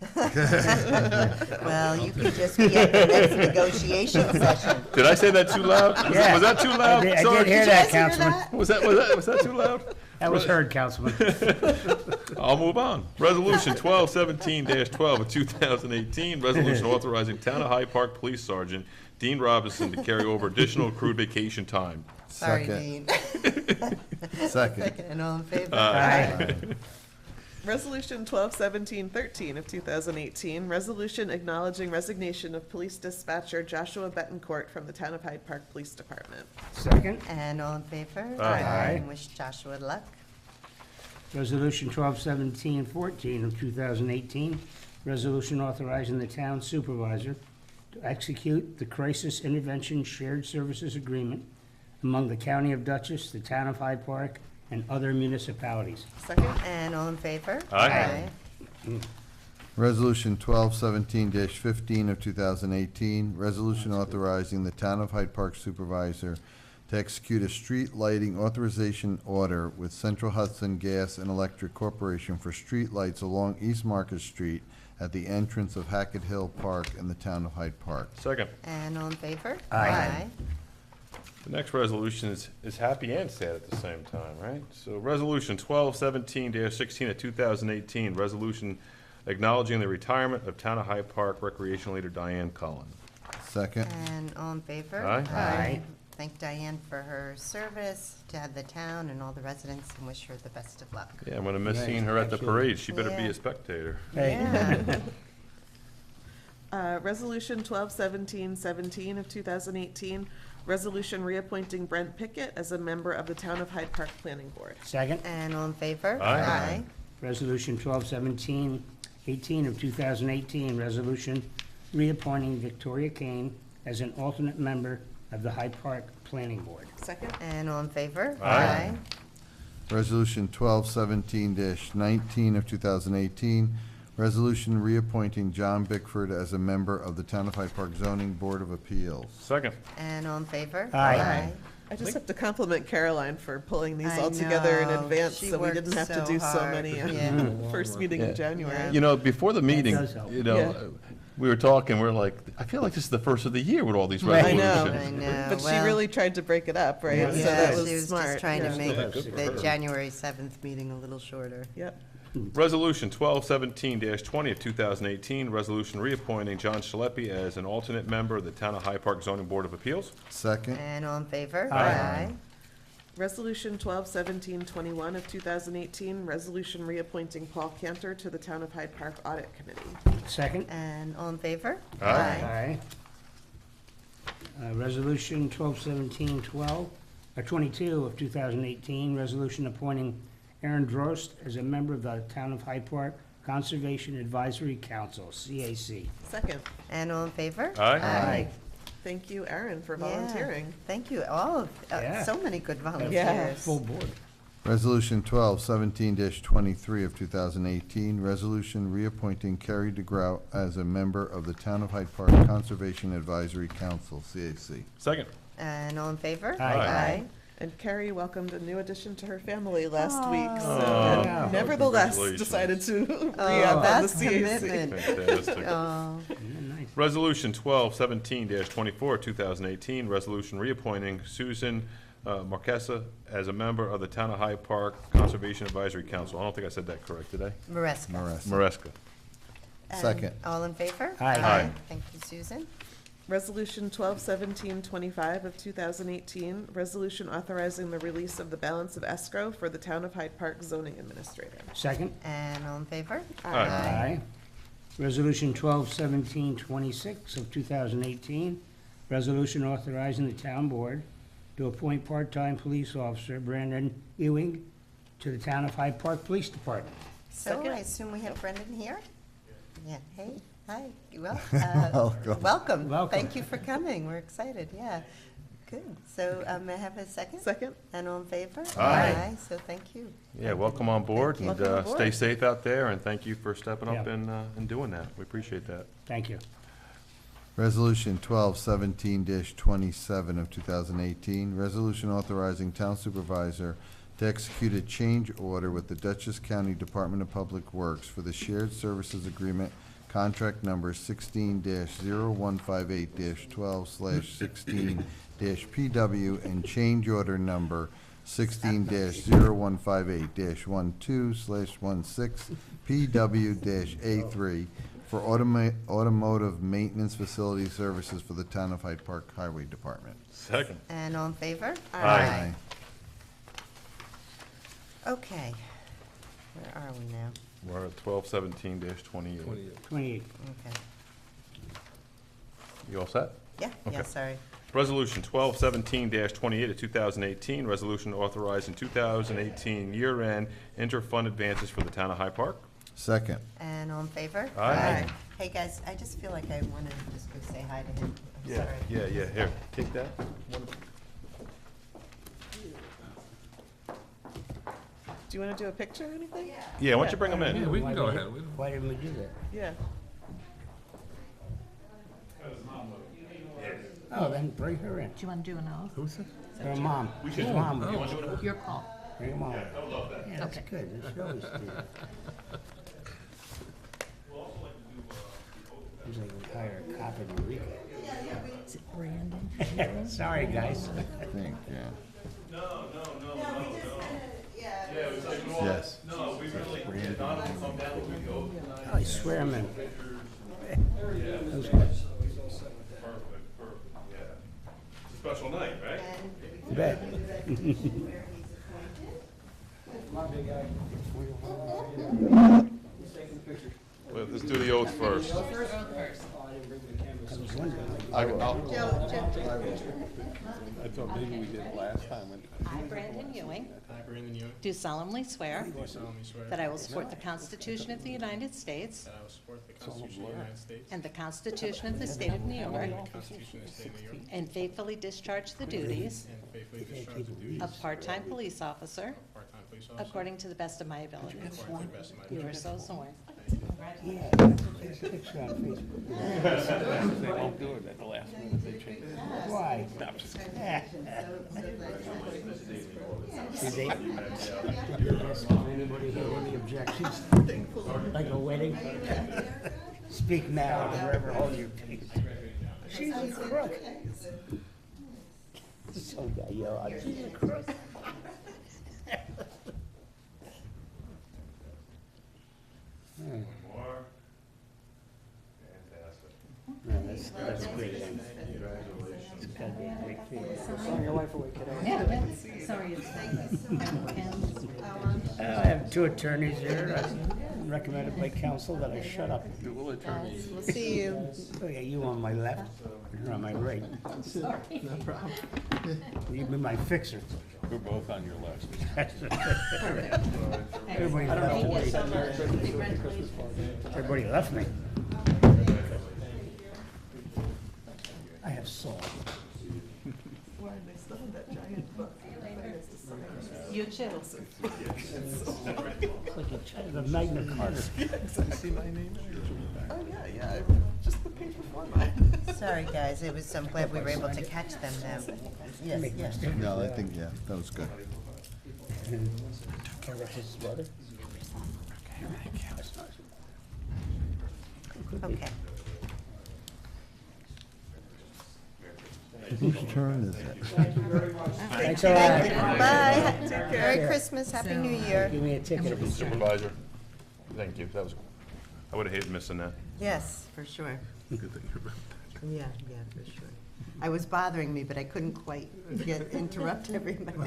Well, you can just be at the next negotiation session. Did I say that too loud? Was that too loud? I Sorry. did hear Did you that, guys hear Councilman. that? Was that too loud? That was heard, Councilman. I'll move on. Resolution 1217-12 of 2018, resolution authorizing Town of Hyde Park Police Sergeant Dean Robinson to carry over additional accrued vacation time. Sorry, Second. Dean. Second. And all in favor? Aye. Resolution 1217-13 of 2018, resolution acknowledging resignation of police dispatcher Joshua Betancourt from the Town of Hyde Park Police Department. Second. And all in favor? Aye. And wish Joshua luck. Resolution 1217-14 of 2018, resolution authorizing the town supervisor to execute the Crisis Intervention Shared Services Agreement among the County of Dutchess, the Town of Hyde Park, and other municipalities. Second? And all in favor? Aye. Resolution 1217-15 of 2018, resolution authorizing the Town of Hyde Park Supervisor to execute a street lighting authorization order with Central Hudson Gas and Electric Corporation for street lights along East Market Street at the entrance of Hackett Hill Park in the Town of Hyde Park. Second. And all in favor? Aye. The next resolution is happy and sad at the same time, right? So Resolution 1217-16 of 2018, resolution acknowledging the retirement of Town of Hyde Park recreation leader Diane Cullen. Second. And all in favor? Aye. Aye. Thank Diane for her service to the town and all the residents, and wish her the best of luck. Yeah, I'm gonna miss Right, seeing her at the absolutely. parade. She better be Yeah. a spectator. Yeah. Resolution 121717 of 2018, resolution reappointing Brent Pickett as a member of the Town of Hyde Park Planning Board. Second. And all in favor? Aye. Resolution 1217-18 of 2018, resolution reappointing Victoria Kane as an alternate member of the Hyde Park Planning Board. Second? And all in favor? Aye. Resolution 1217-19 of 2018, resolution reappointing John Bickford as a member of the Town of Hyde Park Zoning Board of Appeals. Second. And all in favor? Aye. I just have to compliment Caroline for pulling these I all together in know. advance, She so we worked didn't have to so do so hard. many Yeah. first meeting in January. You know, before the meeting, does help. you know, Yeah. we were talking, we're like, I feel like this is the first of the year with all these Right. I know. resolutions. I know. But she Well, really tried to break it up, right? Yeah. So Yeah, that she was was smart. just trying to Yeah. make Good for the her. January 7th meeting a little shorter. Yep. Resolution 1217-20 of 2018, resolution reappointing John Shalepi as an alternate member of the Town of Hyde Park Zoning Board of Appeals. Second. And all in favor? Aye. Resolution 121721 of 2018, resolution reappointing Paul Cantor to the Town of Hyde Park Audit Committee. Second. And all in favor? Aye. Resolution 22 of 2018, resolution appointing Aaron Drost as a member of the Town of Hyde Park Conservation Advisory Council, CAC. Second, And all in favor? Aye. thank you, Erin, for Yeah. volunteering. Thank you, all of, Yeah. so many good Yeah. volunteers. Full board. Resolution 1217-23 of 2018, resolution reappointing Kerry DeGrout as a member of the Town of Hyde Park Conservation Advisory Council, CAC. Second. And all in favor? Aye. And Carrie welcomed a new addition to her family last Aw. week, so Aw. and nevertheless Congratulations. decided to Oh, re-up on the that's CAC. commitment. Fantastic. Oh, Yeah, nice. Resolution 1217-24, 2018, resolution reappointing Susan Marquesa as a member of the Town of Hyde Park Conservation Advisory Council. I don't think I said that correct, did I? Maresca. Maresca. And Second. All in favor? Aye. Aye. Thank you, Susan. Resolution 121725 of 2018, resolution authorizing the release of the balance of escrow for the Town of Hyde Park zoning administrator. Second. And all in favor? Aye. Resolution 121726 of 2018, resolution authorizing the town board to appoint part-time police officer Brandon Ewing to the Town of Hyde Park Police Department. So Second. I assume we have Brendan here? Yeah, hey, hi, well, Welcome. welcome. Welcome. Thank you for coming, we're excited, yeah. Good, so may I have a second? Second? And all in favor? Aye. So thank you. Yeah, welcome on board, Thank and you. Welcome stay aboard. safe out there, and thank you for stepping up Yeah. and doing that. We appreciate that. Thank you. Resolution 1217-27 of 2018, resolution authorizing town supervisor to execute a change order with the Dutchess County Department of Public Works for the shared services agreement, contract number 16-0158-12/16-PW, and change order number 16-0158-12/16-PW-A3 for automotive maintenance facility services for the Town of Hyde Park Highway Department. Second. And all in favor? Aye. Okay, where are we now? We're at 1217-28. 28. Okay, You all set? yeah, yeah, Okay. sorry. Resolution 1217-28 of 2018, resolution authorizing 2018 year-end inter-fund advances for the Town of Hyde Park. Second. And all in favor? Aye. Hey, guys, I just feel like I want to just go say hi to him. I'm Yeah, sorry. yeah, here, take that. Do you want to do a picture or anything? Yeah, why don't you bring them Yeah, in? we can go ahead. We don't- Why didn't we do that? Yeah. Oh, then bring her in. Do you want to do an oath? Who's this? Her mom. His mom. Your call. Bring her mom. Yeah, that's Okay. good. They should always do that. Seems like we hire a cop in Eureka. Is it Brandon? Sorry, guys. I think, yeah. Yes. I swear I'm in. That was good. Special night, right? You bet. Well, let's do the oath first. I was wondering. I thought maybe we did it last time. I, Brandon Ewing. Do solemnly swear. That I will support the Constitution of the United States. That I will support the Constitution of the United States. And the Constitution of the State of New York. And the Constitution of the State of New York. And faithfully discharge the duties And faithfully discharge the duties of part-time police officer of part-time police officer. according to the best of my ability. According to the best of my You ability. are so sworn. Yeah, there's a picture on Facebook. They won't do it at the last minute. They change it. Why? No, I'm just kidding. Did they ask if anybody had any objections? Like a wedding? Speak now, or forever hold your peace. She's a crook. So guy yell out, she's a crook. More. Fantastic. No, that's great. Congratulations. It's gotta be a great thing. Yeah, sorry, it's I have two attorneys here, recommended by counsel that I shut up. Dual attorneys. We'll see you. Oh, yeah, you on my left, you're on my right. No problem. You be my fixer. We're both on your left. Everybody left Everybody left me. I have soul. You too. It's like a child of Magna Carta. See my name? Oh, yeah. Just the page before mine. Sorry, guys, it was, I'm glad we were able to catch them now. Yes, yes. No, I think, yeah, that was good. His brother? Okay. Whose turn is it? Thanks a lot. Bye. Merry Christmas, Happy New Year. Give me a ticket if you can. Supervisor, thank you. That was, I would have hated missing that. Yes, for sure. Good thing you're right. Yeah, for sure. I was bothering me, but I couldn't quite interrupt everybody.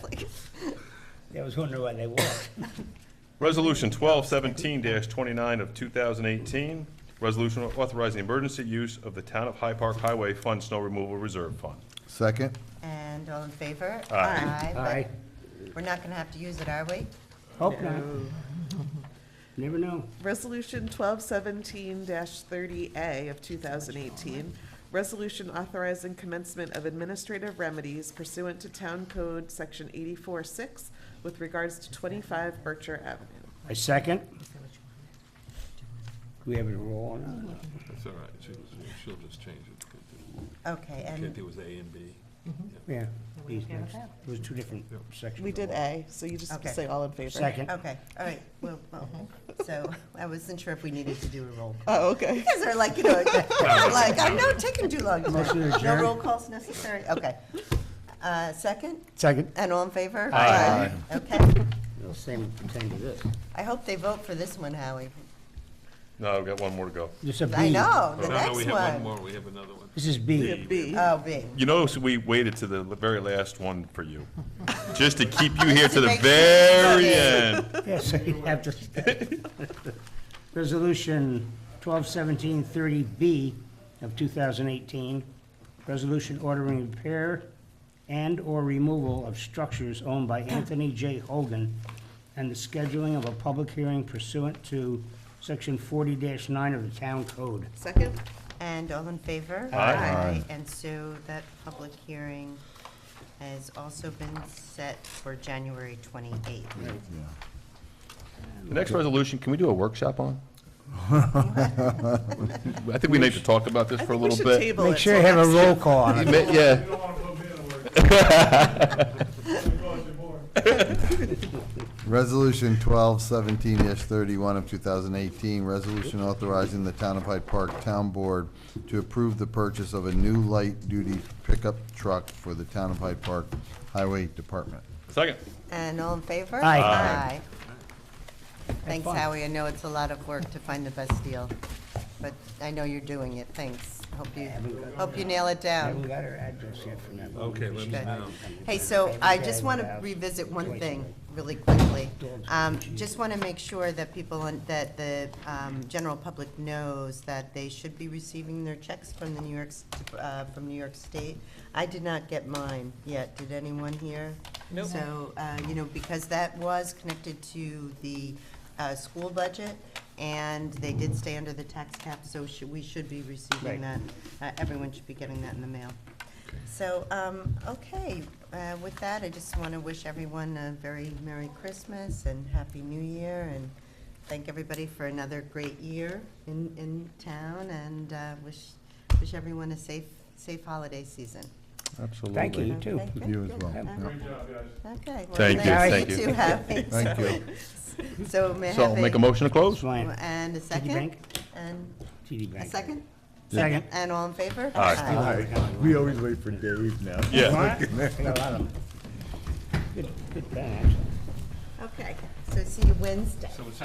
Like- I was wondering why they walked. Resolution 1217-29 of 2018, resolution authorizing emergency use of the Town of Hyde Park Highway Fund Snow Removal Reserve Fund. Second. And all in favor? Aye. but Aye. We're not gonna have to use it, are we? Hope not. Never know. Resolution 1217-30A of 2018, resolution authorizing commencement of administrative remedies pursuant to Town Code Section 84-6 with regards to 25 Berkshire Avenue. I second. Do we have a roll on That's all right. She'll just change it. Okay, Can't and it was A and B? that? Yeah. These okay with next. that? It was two different sections. We did A, so you just have to Okay. say all in favor. Second. okay, all right, well, so I wasn't sure if we needed to do a roll. Oh, okay. Because they're like, you know, like, I know, taking too long. Motion to No adjourn. roll calls necessary, okay. Second, Second. and all in favor? Aye. Okay, We'll same pertain to this. I hope they vote for this one, Howie. No, we've got one more to go. This is B. I know, the No, next we have one one. more. We have another one. This is B. B. Oh, B. You notice we waited to the very last one for you, just to keep you here to the Make sure very you end. Yes, so you have to. Resolution 121730B of 2018, resolution ordering repair and/or removal of structures owned by Anthony J. Hogan and the scheduling of a public hearing pursuant to Section 40-9 of the Town Code. Second? And all in favor? Aye. Aye. And so that public hearing has also been set for January 28th. The next resolution, can we do a workshop on? I think we need to talk about this for a little We should bit. table Make it sure you till have a next roll call on it. Yeah. Resolution 1217-31 of 2018, resolution authorizing the Town of Hyde Park Town Board to approve the purchase of a new light-duty pickup truck for the Town of Hyde Park Highway Department. Second. And all in favor? Aye. Aye. Thanks, fun. Howie. I know it's a lot of work to find the best deal, but I know you're doing it. Thanks. Hope you nail it I down. haven't got her address yet from that. Okay, let me Good. know. Hey, so I just want to revisit one thing really quickly. Just want to make sure that that the general public knows that they should be receiving their checks from the New York State. I did not get mine yet. Did anyone here? Nope. So, because that was connected to the school budget, and they did stay under the tax cap, so we should be receiving that. Everyone should be getting that in the mail. So, okay, with that, I just want to wish everyone a very Merry Christmas and Happy New Year, and thank everybody for another great year in town, and wish everyone a safe holiday season. Absolutely. Thank you, you too. Okay, good, You as good. well. Okay. Yep. Okay. well, Thank you, thank You you. too, Happy. Thank you. So may I So have make a motion to close? Fine. And a second? Bank? And TD a Bank. second? Second. And all in favor? Aye. We always wait for Dave now. Yeah. I got a lot of them. Good pen, actually. Okay, so see you Wednesday. So it's